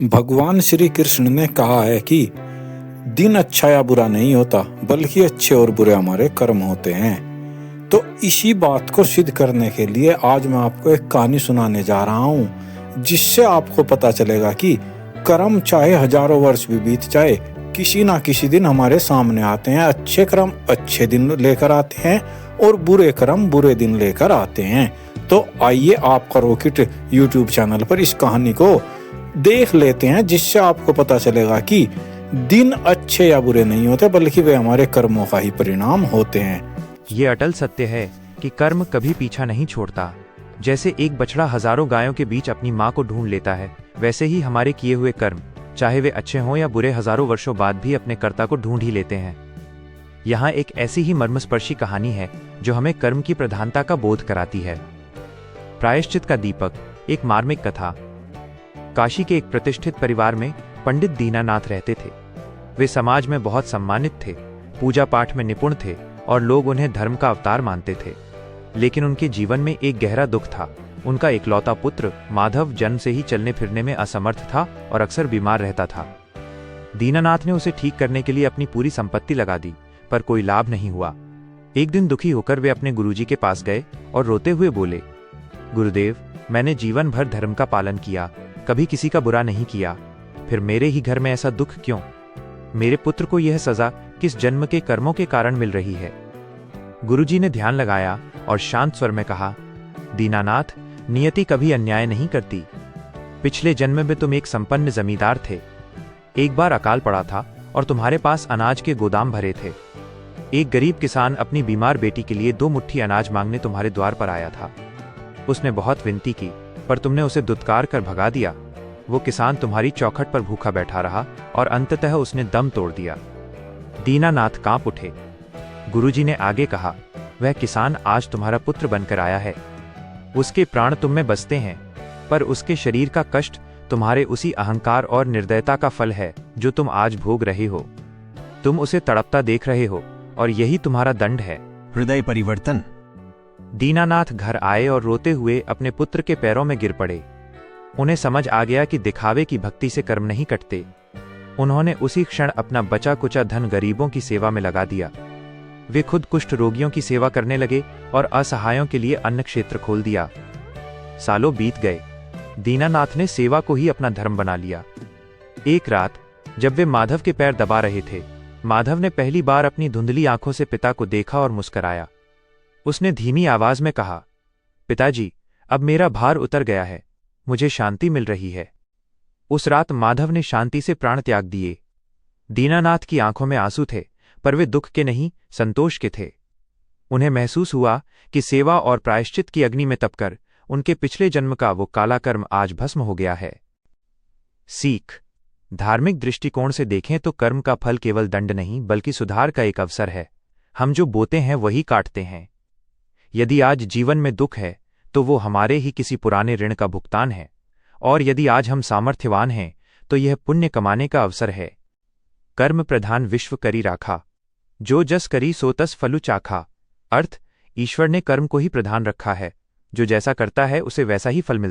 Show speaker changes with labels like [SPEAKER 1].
[SPEAKER 1] भगवान श्री कृष्ण ने कहा है कि दिन अच्छा या बुरा नहीं होता, बल्कि अच्छे और बुरे हमारे कर्म होते हैं। तो इसी बात को सिद्ध करने के लिए आज मैं आपको एक कहानी सुनाने जा रहा हूँ, जिससे आपको पता चलेगा कि कर्म चाहे हजारों वर्ष भी बीत जाए, किसी ना किसी दिन हमारे सामने आते हैं। अच्छे कर्म अच्छे दिन लेकर आते हैं और बुरे कर्म बुरे दिन लेकर आते हैं। तो आइए आपका रॉकेट यूट्यूब चैनल पर इस कहानी को देख लेते हैं, जिससे आपको पता चलेगा कि दिन अच्छे या बुरे नहीं होते, बल्कि वे हमारे कर्मों का ही परिणाम होते हैं।
[SPEAKER 2] ये अटल सत्य है कि कर्म कभी पीछा नहीं छोड़ता। जैसे एक बछड़ा हजारों गायों के बीच अपनी माँ को ढूंढ लेता है, वैसे ही हमारे किए हुए कर्म, चाहे वे अच्छे हों या बुरे, हजारों वर्षों बाद भी अपने कर्ता को ढूंढ ही लेते हैं। यहाँ एक ऐसी ही मर्मस्पर्शी कहानी है जो हमें कर्म की प्रधानता का बोध कराती है। प्रायश्चित का दीपक, एक मार्मिक कथा। काशी के एक प्रतिष्ठित परिवार में पंडित दीनानाथ रहते थे। वे समाज में बहुत सम्मानित थे, पूजा पाठ में निपुण थे और लोग उन्हें धर्म का अवतार मानते थे। लेकिन उनके जीवन में एक गहरा दुख था। उनका इकलौता पुत्र माधव जन्म से ही चलने फिरने में असमर्थ था और अक्सर बीमार रहता था। दीनानाथ ने उसे ठीक करने के लिए अपनी पूरी संपत्ति लगा दी, पर कोई लाभ नहीं हुआ। एक दिन दुखी होकर वे अपने गुरुजी के पास गए और रोते हुए बोले, गुरुदेव, मैंने जीवन भर धर्म का पालन किया, कभी किसी का बुरा नहीं किया, फिर मेरे ही घर में ऐसा दुख क्यों? मेरे पुत्र को यह सजा किस जन्म के कर्मों के कारण मिल रही है? गुरुजी ने ध्यान लगाया और शांत स्वर में कहा, दीनानाथ, नियति कभी अन्याय नहीं करती। पिछले जन्म में तुम एक संपन्न जमींदार थे। एक बार अकाल पड़ा था और तुम्हारे पास अनाज के गोदाम भरे थे। एक गरीब किसान अपनी बीमार बेटी के लिए 2 मुट्ठी अनाज मांगने तुम्हारे द्वार पर आया था। उसने बहुत विनती की, पर तुमने उसे दुत्कार कर भगा दिया। वो किसान तुम्हारी चौखट पर भूखा बैठा रहा और अंततः उसने दम तोड़ दिया। दीनानाथ कांप उठे। गुरुजी ने आगे कहा, वह किसान आज तुम्हारा पुत्र बनकर आया है। उसके प्राण तुम में बसते हैं, पर उसके शरीर का कष्ट तुम्हारे उसी अहंकार और निर्दयता का फल है जो तुम आज भोग रहे हो। तुम उसे तड़पता देख रहे हो और यही तुम्हारा दंड है।
[SPEAKER 3] हृदय परिवर्तन।
[SPEAKER 2] दीनानाथ घर आए और रोते हुए अपने पुत्र के पैरों में गिर पड़े। उन्हें समझ आ गया कि दिखावे की भक्ति से कर्म नहीं कटते। उन्होंने उसी क्षण अपना बचा कुचा धन गरीबों की सेवा में लगा दिया। वे खुद कुष्ठ रोगियों की सेवा करने लगे और असहायों के लिए अन्न क्षेत्र खोल दिया। सालों बीत गए। दीनानाथ ने सेवा को ही अपना धर्म बना लिया। एक रात जब वे माधव के पैर दबा रहे थे, माधव ने पहली बार अपनी धुंधली आंखों से पिता को देखा और मुस्कराया। उसने धीमी आवाज में कहा, पिताजी, अब मेरा भार उतर गया है, मुझे शांति मिल रही है। उस रात माधव ने शांति से प्राण त्याग दिए। दीनानाथ की आंखों में आंसू थे, पर वे दुख के नहीं, संतोष के थे। उन्हें महसूस हुआ कि सेवा और प्रायश्चित की अग्नि में तपकर उनके पिछले जन्म का वो काला कर्म आज भस्म हो गया है। सीख। धार्मिक दृष्टिकोण से देखें तो कर्म का फल केवल दंड नहीं, बल्कि सुधार का एक अवसर है। हम जो बोते हैं वही काटते हैं। यदि आज जीवन में दुख है तो वो हमारे ही किसी पुराने ऋण का भुगतान है, और यदि आज हम सामर्थ्यवान हैं तो यह पुण्य कमाने का अवसर है। कर्म प्रधान विश्व करी राखा, जो जस करी सो तस फलु चाखा। अर्थ, ईश्वर ने कर्म को ही प्रधान रखा है। जो जैसा करता है उसे वैसा ही फल मिलता है।